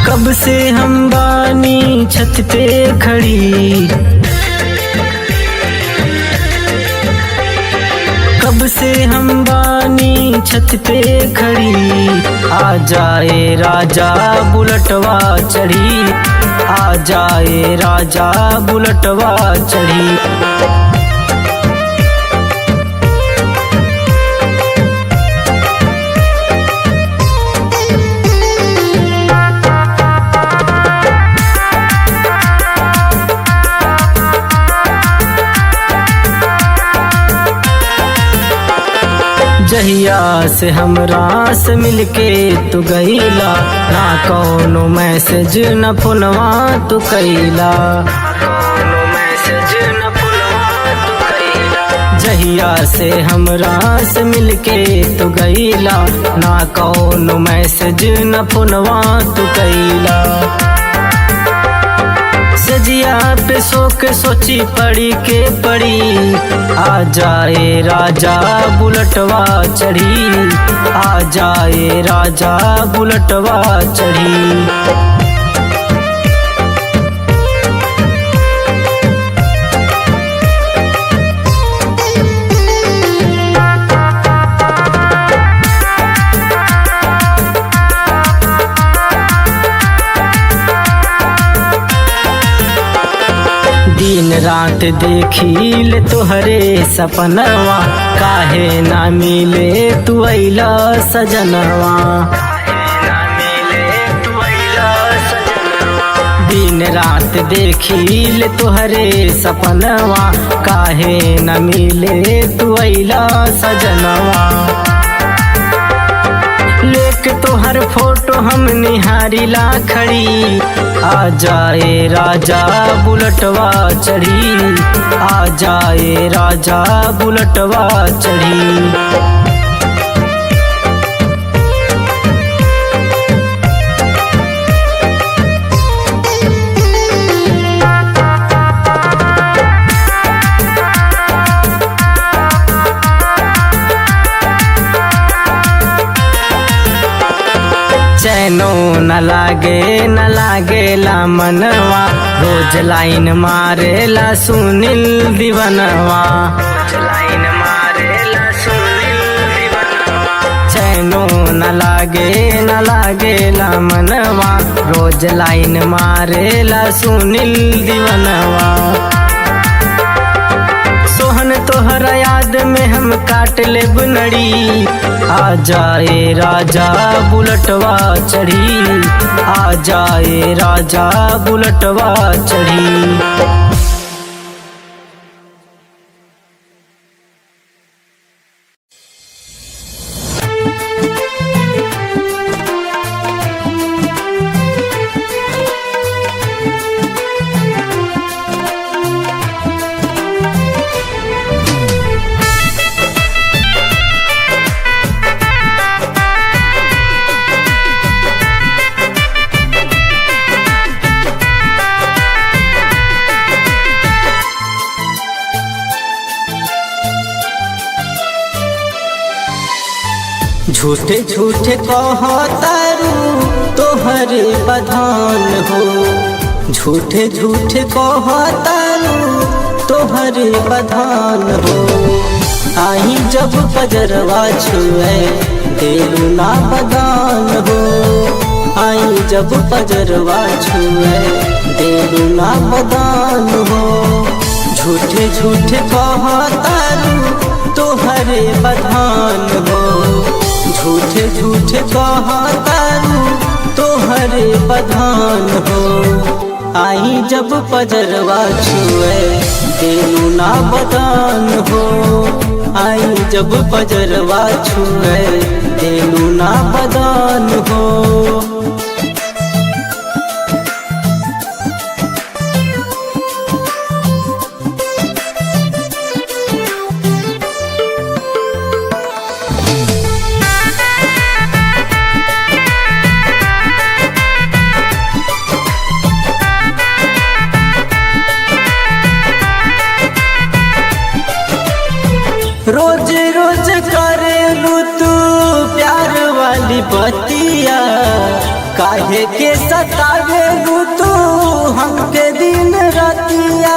कब से हम बानी छत पे खड़ी, कब से हम बानी छत पे खड़ी। आ जाए राजा बुलटवा चढ़ी, आ जाए राजा बुलटवा चढ़ी। जहिया से हमरा से मिलके तू गईला, ना कौनो मैसेज न फोनवा तू कैला, जहिया से हमरा से मिलके तू गईला, ना कौनो मैसेज न फोनवा तू कैला। सजिया पे सो के सोची पड़ी के पड़ी, आ जाए राजा बुलटवा चढ़ी, आ जाए राजा बुलटवा चढ़ी। दिन रात देखील तोहरे सपनवा, काहे ना मिले तू अइला सजनवा। दिन रात देखील तोहरे सपनवा, काहे ना मिले तू अइला सजनवा। लेके तोहर फोटो हम निहारिला खड़ी, आ जाए राजा बुलटवा चढ़ी, आ जाए राजा बुलटवा चढ़ी। चैनो न लागेला मनवा, रोज लाइन मारेला सुनील दीवानवा। चैनो न लागेला मनवा, रोज लाइन मारेला सुनील दीवानवा। सोहन तोहरा याद में हम काट ले बुनड़ी, आ जाए राजा बुलटवा चढ़ी, आ जाए राजा बुलटवा चढ़ी। झूठे झूठे कहतारू तोहरे बधान हो, झूठे झूठे कहतारू तोहरे बधान हो। आई जब पजरवा छुए देलू ना बदान हो, आई जब पजरवा छुए देलू ना बदान हो। झूठे झूठे कहतारू तोहरे बधान हो, झूठे झूठे कहतारू तोहरे बधान हो। आई जब पजरवा छुए देलू ना बदान हो, आई जब पजरवा छुए देलू ना बदान हो। रोज रोज करेलू तू प्यार वाली बतिया, काहे के सतावेलू तू हमके दिन रातिया।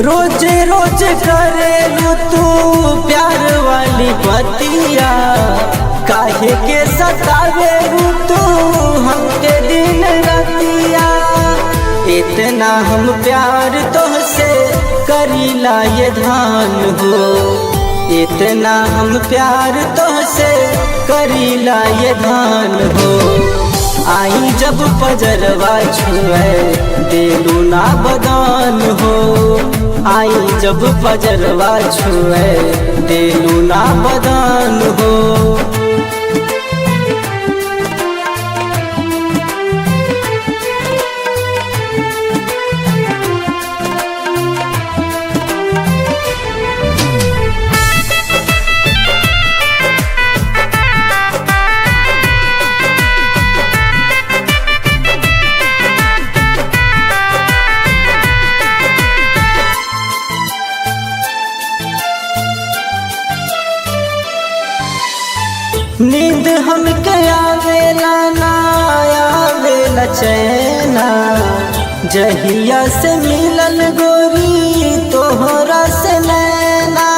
रोज रोज करेलू तू प्यार वाली बतिया, काहे के सतावेलू तू हमके दिन रातिया। इतना हम प्यार तोहसे करीला ये धान हो, इतना हम प्यार तोहसे करीला ये धान हो। आई जब पजरवा छुए दिलू ना बदान हो, आई जब पजरवा छुए दिलू ना बदान हो। नींद हमके आवेला ना आवेला चैना, जहिया से मिलल गोरी तोहरा से नैना।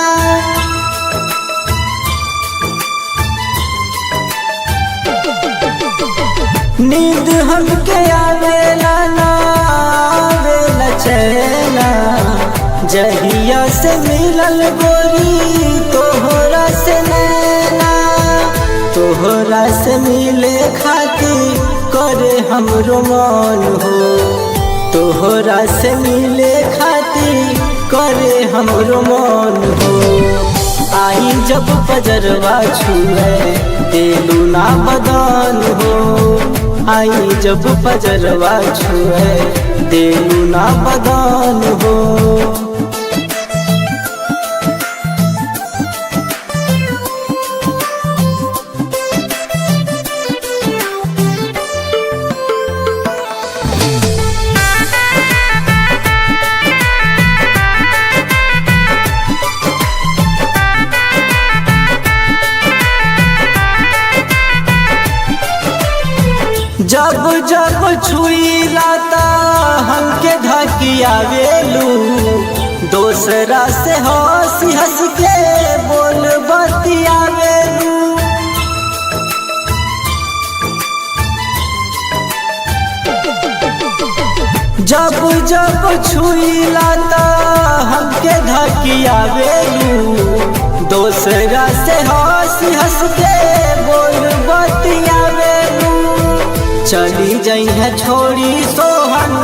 नींद हमके आवेला ना आवेला चैना, जहिया से मिलल गोरी तोहरा से नैना। तोहरा से मिले खातिर करे हमरो मन हो, तोहरा से मिले खातिर करे हमरो मन हो। आई जब पजरवा छुए दिलू ना बदान हो, आई जब पजरवा छुए दिलू ना बदान हो। जब जब छुईला ता हमके धकियावेलू, दोसरा से हंसी हंस के बोल बतियावेलू। जब जब छुईला ता हमके धकियावेलू, दोसरा से हंसी हंस के बोल बतियावेलू। चली जाई है छोड़ी सोहन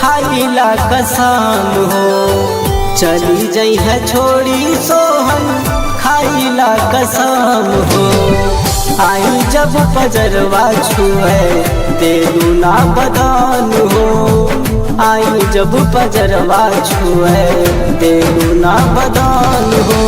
खाइला कसम हो, चली जाई है छोड़ी सोहन खाइला कसम हो। आई जब पजरवा छुए दिलू ना बदान हो, आई जब पजरवा छुए दिलू ना बदान हो।